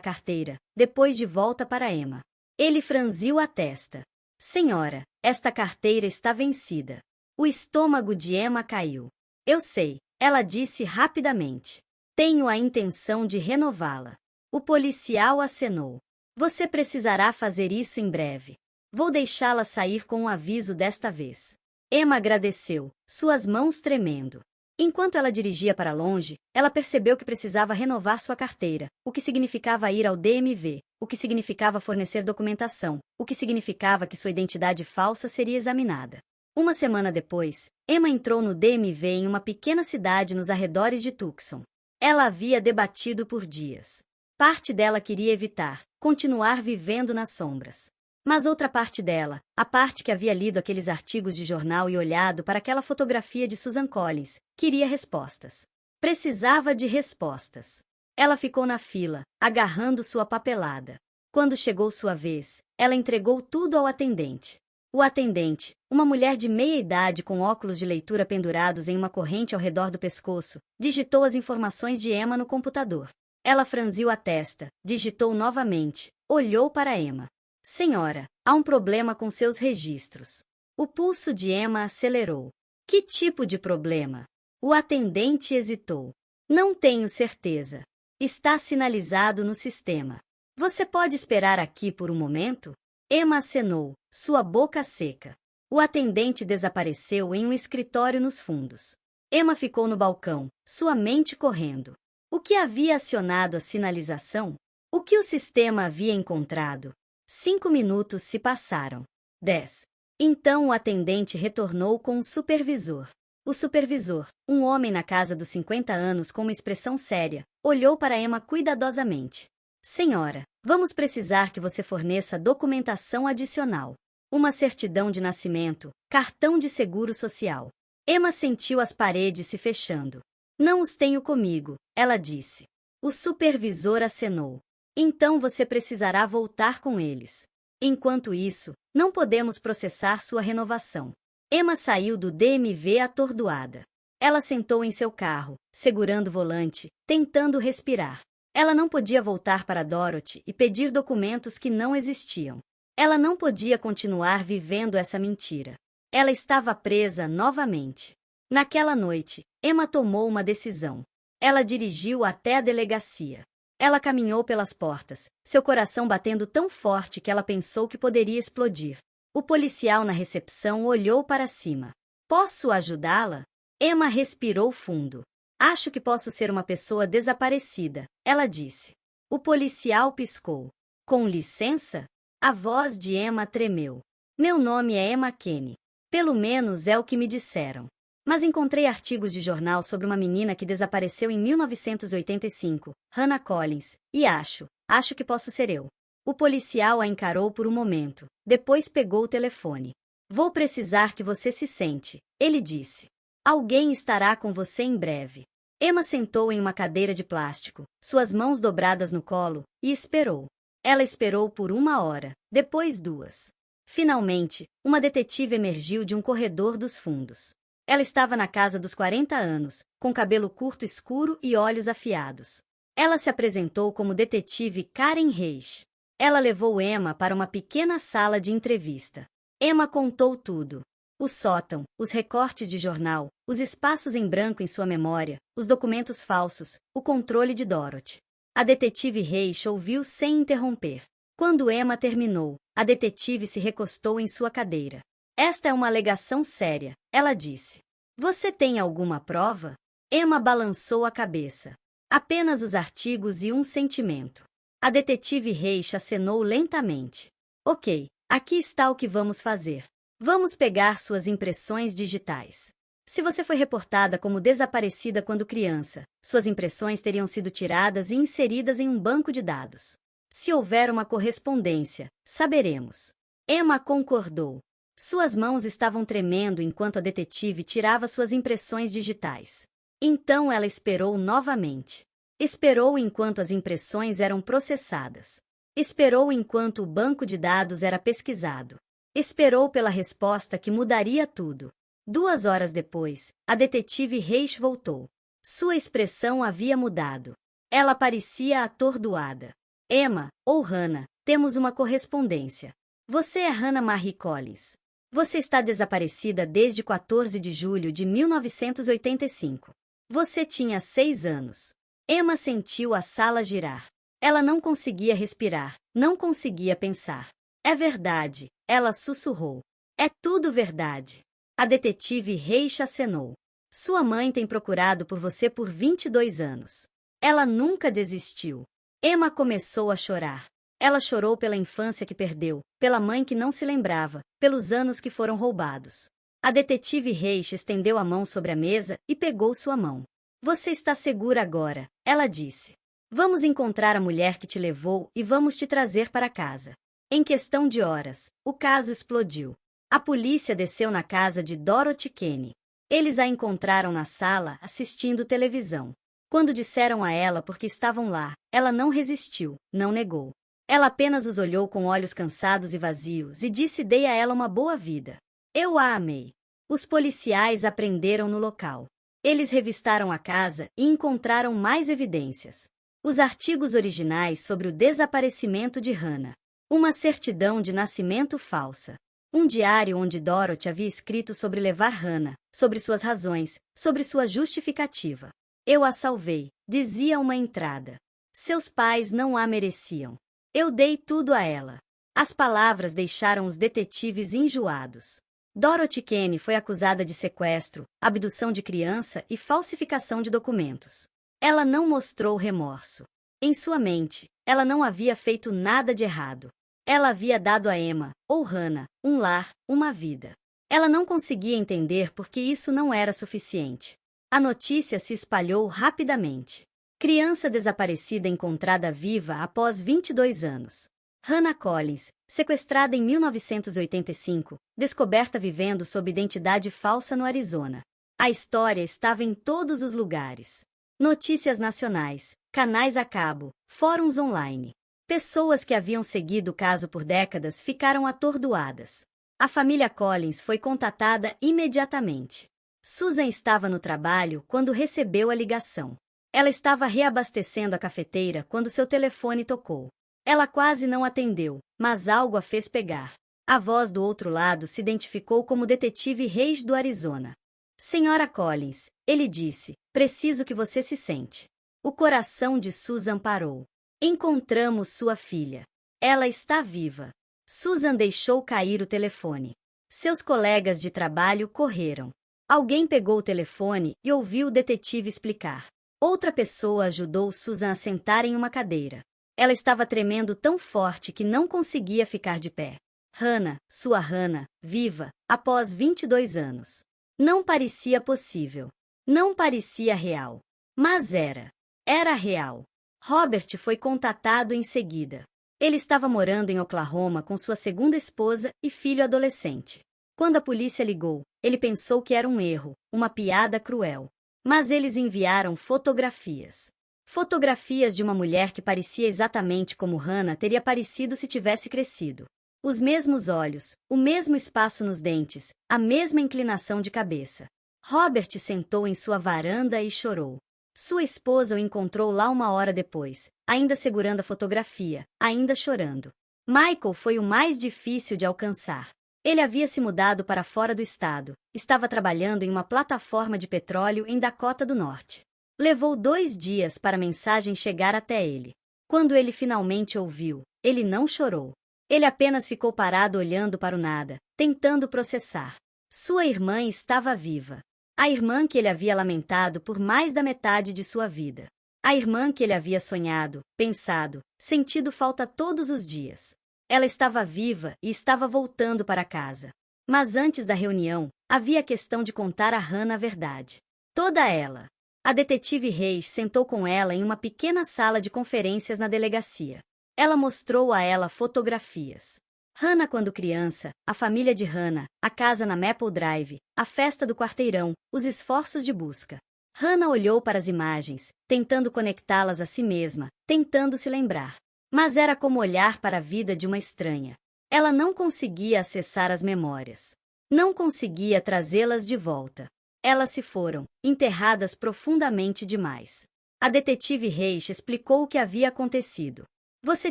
carteira, depois de volta para Emma. Ele franziu a testa. Senhora, esta carteira está vencida. O estômago de Emma caiu. Eu sei, ela disse rapidamente. Tenho a intenção de renová-la. O policial acenou. Você precisará fazer isso em breve. Vou deixá-la sair com um aviso desta vez. Emma agradeceu, suas mãos tremendo. Enquanto ela dirigia para longe, ela percebeu que precisava renovar sua carteira, o que significava ir ao DMV, o que significava fornecer documentação, o que significava que sua identidade falsa seria examinada. Uma semana depois, Emma entrou no DMV em uma pequena cidade nos arredores de Tucson. Ela havia debatido por dias. Parte dela queria evitar, continuar vivendo nas sombras. Mas outra parte dela, a parte que havia lido aqueles artigos de jornal e olhado para aquela fotografia de Susan Collins, queria respostas. Precisava de respostas. Ela ficou na fila, agarrando sua papelada. Quando chegou sua vez, ela entregou tudo ao atendente. O atendente, uma mulher de meia idade com óculos de leitura pendurados em uma corrente ao redor do pescoço, digitou as informações de Emma no computador. Ela franziu a testa, digitou novamente, olhou para Emma. Senhora, há um problema com seus registros. O pulso de Emma acelerou. Que tipo de problema? O atendente hesitou. Não tenho certeza. Está sinalizado no sistema. Você pode esperar aqui por um momento? Emma acenou, sua boca seca. O atendente desapareceu em um escritório nos fundos. Emma ficou no balcão, sua mente correndo. O que havia acionado a sinalização? O que o sistema havia encontrado? 5 minutos se passaram. 10. Então o atendente retornou com o supervisor. O supervisor, um homem na casa dos 50 anos com uma expressão séria, olhou para Emma cuidadosamente. Senhora, vamos precisar que você forneça documentação adicional. Uma certidão de nascimento, cartão de seguro social. Emma sentiu as paredes se fechando. Não os tenho comigo, ela disse. O supervisor acenou. Então você precisará voltar com eles. Enquanto isso, não podemos processar sua renovação. Emma saiu do DMV atordoada. Ela sentou em seu carro, segurando o volante, tentando respirar. Ela não podia voltar para Dorothy e pedir documentos que não existiam. Ela não podia continuar vivendo essa mentira. Ela estava presa novamente. Naquela noite, Emma tomou uma decisão. Ela dirigiu até a delegacia. Ela caminhou pelas portas, seu coração batendo tão forte que ela pensou que poderia explodir. O policial na recepção olhou para cima. Posso ajudá-la? Emma respirou fundo. Acho que posso ser uma pessoa desaparecida, ela disse. O policial piscou. Com licença? A voz de Emma tremeu. Meu nome é Emma Kenny. Pelo menos é o que me disseram. Mas encontrei artigos de jornal sobre uma menina que desapareceu em 1985, Hannah Collins, e acho que posso ser eu. O policial a encarou por um momento, depois pegou o telefone. Vou precisar que você se sente, ele disse. Alguém estará com você em breve. Emma sentou em uma cadeira de plástico, suas mãos dobradas no colo, e esperou. Ela esperou por 1 hora, depois 2. Finalmente, uma detetive emergiu de um corredor dos fundos. Ela estava na casa dos 40 anos, com cabelo curto escuro e olhos afiados. Ela se apresentou como detetive Karen Reis. Ela levou Emma para uma pequena sala de entrevista. Emma contou tudo. O sótão, os recortes de jornal, os espaços em branco em sua memória, os documentos falsos, o controle de Dorothy. A detetive Reis ouviu sem interromper. Quando Emma terminou, a detetive se recostou em sua cadeira. Esta é uma alegação séria, ela disse. Você tem alguma prova? Emma balançou a cabeça. Apenas os artigos e um sentimento. A detetive Reis acenou lentamente. Ok, aqui está o que vamos fazer. Vamos pegar suas impressões digitais. Se você foi reportada como desaparecida quando criança, suas impressões teriam sido tiradas e inseridas em um banco de dados. Se houver uma correspondência, saberemos. Emma concordou. Suas mãos estavam tremendo enquanto a detetive tirava suas impressões digitais. Então ela esperou novamente. Esperou enquanto as impressões eram processadas. Esperou enquanto o banco de dados era pesquisado. Esperou pela resposta que mudaria tudo. 2 horas depois, a detetive Reis voltou. Sua expressão havia mudado. Ela parecia atordoada. Emma, ou Hannah, temos uma correspondência. Você é Hannah Marie Collins. Você está desaparecida desde 14 de julho de 1985. Você tinha 6 anos. Emma sentiu a sala girar. Ela não conseguia respirar, não conseguia pensar. É verdade, ela sussurrou. É tudo verdade. A detetive Reis acenou. Sua mãe tem procurado por você por 22 anos. Ela nunca desistiu. Emma começou a chorar. Ela chorou pela infância que perdeu, pela mãe que não se lembrava, pelos anos que foram roubados. A detetive Reich estendeu a mão sobre a mesa e pegou sua mão. Você está segura agora, ela disse. Vamos encontrar a mulher que te levou e vamos te trazer para casa. Em questão de horas, o caso explodiu. A polícia desceu na casa de Dorothy Kenny. Eles a encontraram na sala assistindo televisão. Quando disseram a ela por que estavam lá, ela não resistiu, não negou. Ela apenas os olhou com olhos cansados e vazios e disse: dei a ela uma boa vida. Eu a amei. Os policiais a prenderam no local. Eles revistaram a casa e encontraram mais evidências. Os artigos originais sobre o desaparecimento de Hannah. Uma certidão de nascimento falsa. Um diário onde Dorothy havia escrito sobre levar Hannah, sobre suas razões, sobre sua justificativa. Eu a salvei, dizia uma entrada. Seus pais não a mereciam. Eu dei tudo a ela. As palavras deixaram os detetives enjoados. Dorothy Kenny foi acusada de sequestro, abdução de criança e falsificação de documentos. Ela não mostrou remorso. Em sua mente, ela não havia feito nada de errado. Ela havia dado a Emma, ou Hannah, um lar, uma vida. Ela não conseguia entender por que isso não era suficiente. A notícia se espalhou rapidamente. Criança desaparecida encontrada viva após 22 anos. Hannah Collins, sequestrada em 1985, descoberta vivendo sob identidade falsa no Arizona. A história estava em todos os lugares. Notícias nacionais, canais a cabo, fóruns online. Pessoas que haviam seguido o caso por décadas ficaram atordoadas. A família Collins foi contatada imediatamente. Susan estava no trabalho quando recebeu a ligação. Ela estava reabastecendo a cafeteira quando seu telefone tocou. Ela quase não atendeu, mas algo a fez pegar. A voz do outro lado se identificou como detetive Reis do Arizona. Senhora Collins, ele disse, preciso que você se sente. O coração de Susan parou. Encontramos sua filha. Ela está viva. Susan deixou cair o telefone. Seus colegas de trabalho correram. Alguém pegou o telefone e ouviu o detetive explicar. Outra pessoa ajudou Susan a sentar em uma cadeira. Ela estava tremendo tão forte que não conseguia ficar de pé. Hannah, sua Hannah, viva, após 22 anos. Não parecia possível. Não parecia real. Mas era. Era real. Robert foi contatado em seguida. Ele estava morando em Oklahoma com sua segunda esposa e filho adolescente. Quando a polícia ligou, ele pensou que era um erro, uma piada cruel. Mas eles enviaram fotografias. Fotografias de uma mulher que parecia exatamente como Hannah teria parecido se tivesse crescido. Os mesmos olhos, o mesmo espaço nos dentes, a mesma inclinação de cabeça. Robert sentou em sua varanda e chorou. Sua esposa o encontrou lá uma hora depois, ainda segurando a fotografia, ainda chorando. Michael foi o mais difícil de alcançar. Ele havia se mudado para fora do estado, estava trabalhando em uma plataforma de petróleo em Dakota do Norte. Levou 2 dias para a mensagem chegar até ele. Quando ele finalmente ouviu, ele não chorou. Ele apenas ficou parado olhando para o nada, tentando processar. Sua irmã estava viva. A irmã que ele havia lamentado por mais da metade de sua vida. A irmã que ele havia sonhado, pensado, sentido falta todos os dias. Ela estava viva e estava voltando para casa. Mas antes da reunião, havia a questão de contar a Hannah a verdade. Toda ela. A detetive Reis sentou com ela em uma pequena sala de conferências na delegacia. Ela mostrou a ela fotografias. Hannah quando criança, a família de Hannah, a casa na Maple Drive, a festa do quarteirão, os esforços de busca. Hannah olhou para as imagens, tentando conectá-las a si mesma, tentando se lembrar. Mas era como olhar para a vida de uma estranha. Ela não conseguia acessar as memórias. Não conseguia trazê-las de volta. Elas se foram, enterradas profundamente demais. A detetive Reich explicou o que havia acontecido. Você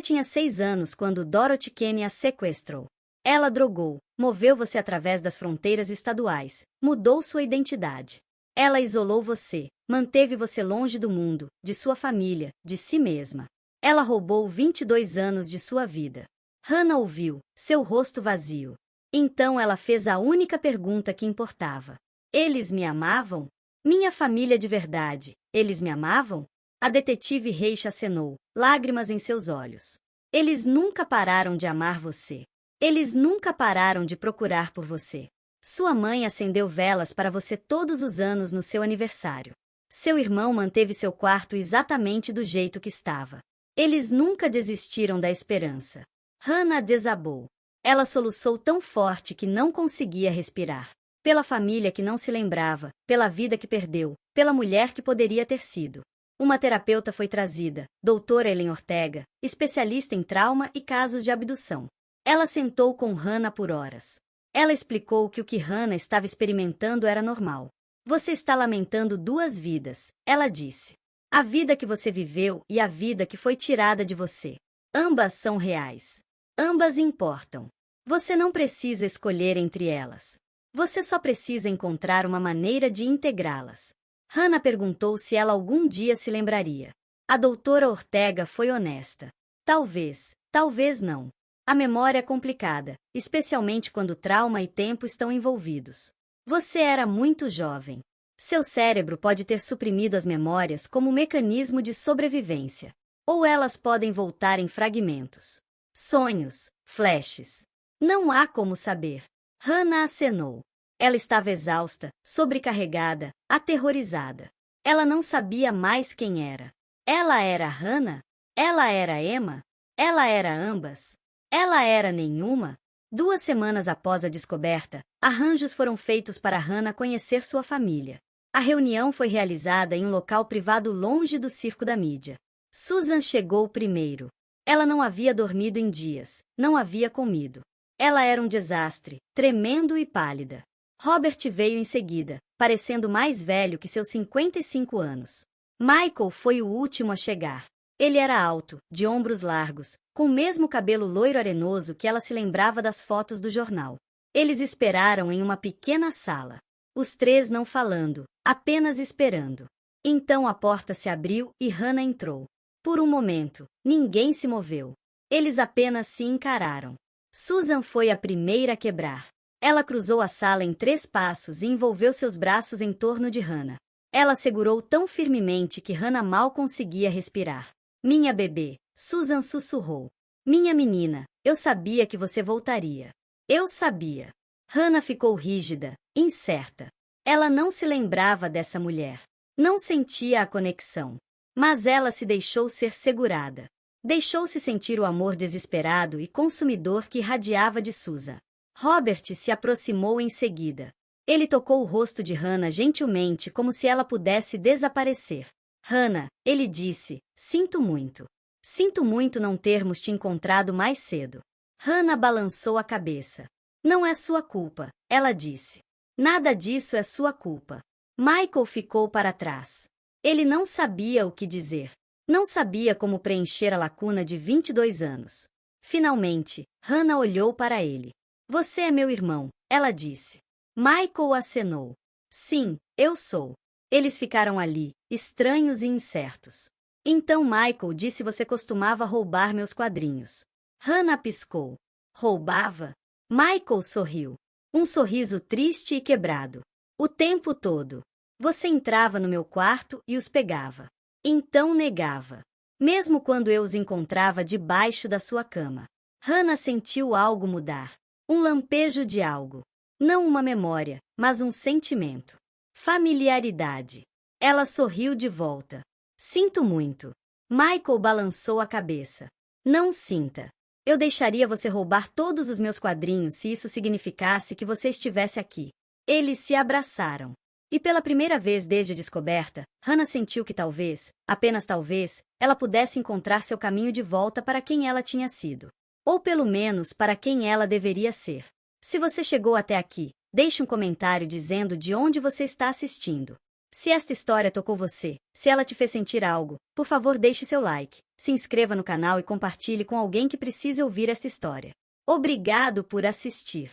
tinha 6 anos quando Dorothy Kenny a sequestrou. Ela drogou, moveu você através das fronteiras estaduais, mudou sua identidade. Ela isolou você, manteve você longe do mundo, de sua família, de si mesma. Ela roubou 22 anos de sua vida. Hannah ouviu, seu rosto vazio. Então ela fez a única pergunta que importava. Eles me amavam? Minha família de verdade, eles me amavam? A detetive Reich acenou, lágrimas em seus olhos. Eles nunca pararam de amar você. Eles nunca pararam de procurar por você. Sua mãe acendeu velas para você todos os anos no seu aniversário. Seu irmão manteve seu quarto exatamente do jeito que estava. Eles nunca desistiram da esperança. Hannah desabou. Ela soluçou tão forte que não conseguia respirar. Pela família que não se lembrava, pela vida que perdeu, pela mulher que poderia ter sido. Uma terapeuta foi trazida, doutora Ellen Ortega, especialista em trauma e casos de abdução. Ela sentou com Hannah por horas. Ela explicou que o que Hannah estava experimentando era normal. Você está lamentando duas vidas, ela disse. A vida que você viveu e a vida que foi tirada de você. Ambas são reais. Ambas importam. Você não precisa escolher entre elas. Você só precisa encontrar uma maneira de integrá-las. Hannah perguntou se ela algum dia se lembraria. A doutora Ortega foi honesta. Talvez, talvez não. A memória é complicada, especialmente quando trauma e tempo estão envolvidos. Você era muito jovem. Seu cérebro pode ter suprimido as memórias como mecanismo de sobrevivência. Ou elas podem voltar em fragmentos. Sonhos, flashes. Não há como saber. Hannah acenou. Ela estava exausta, sobrecarregada, aterrorizada. Ela não sabia mais quem era. Ela era Hannah? Ela era Emma? Ela era ambas? Ela era nenhuma? 2 semanas após a descoberta, arranjos foram feitos para Hannah conhecer sua família. A reunião foi realizada em um local privado longe do circo da mídia. Susan chegou primeiro. Ela não havia dormido em dias, não havia comido. Ela era um desastre, tremendo e pálida. Robert veio em seguida, parecendo mais velho que seus 55 anos. Michael foi o último a chegar. Ele era alto, de ombros largos, com o mesmo cabelo loiro arenoso que ela se lembrava das fotos do jornal. Eles esperaram em uma pequena sala. Os 3 não falando, apenas esperando. Então a porta se abriu e Hannah entrou. Por um momento, ninguém se moveu. Eles apenas se encararam. Susan foi a primeira a quebrar. Ela cruzou a sala em 3 passos e envolveu seus braços em torno de Hannah. Ela segurou tão firmemente que Hannah mal conseguia respirar. Minha bebê, Susan sussurrou. Minha menina, eu sabia que você voltaria. Eu sabia. Hannah ficou rígida, incerta. Ela não se lembrava dessa mulher. Não sentia a conexão. Mas ela se deixou ser segurada. Deixou-se sentir o amor desesperado e consumidor que irradiava de Susan. Robert se aproximou em seguida. Ele tocou o rosto de Hannah gentilmente como se ela pudesse desaparecer. Hannah, ele disse, sinto muito. Sinto muito não termos te encontrado mais cedo. Hannah balançou a cabeça. Não é sua culpa, ela disse. Nada disso é sua culpa. Michael ficou para trás. Ele não sabia o que dizer. Não sabia como preencher a lacuna de 22 anos. Finalmente, Hannah olhou para ele. Você é meu irmão, ela disse. Michael acenou. Sim, eu sou. Eles ficaram ali, estranhos e incertos. Então Michael disse você costumava roubar meus quadrinhos. Hannah piscou. Roubava? Michael sorriu. Um sorriso triste e quebrado. O tempo todo. Você entrava no meu quarto e os pegava. Então negava. Mesmo quando eu os encontrava debaixo da sua cama. Hannah sentiu algo mudar. Um lampejo de algo. Não uma memória, mas um sentimento. Familiaridade. Ela sorriu de volta. Sinto muito. Michael balançou a cabeça. Não sinta. Eu deixaria você roubar todos os meus quadrinhos se isso significasse que você estivesse aqui. Eles se abraçaram. E pela primeira vez desde a descoberta, Hannah sentiu que talvez, apenas talvez, ela pudesse encontrar seu caminho de volta para quem ela tinha sido. Ou pelo menos para quem ela deveria ser. Se você chegou até aqui, deixe um comentário dizendo de onde você está assistindo. Se esta história tocou você, se ela te fez sentir algo, por favor deixe seu like, se inscreva no canal e compartilhe com alguém que precise ouvir esta história. Obrigado por assistir.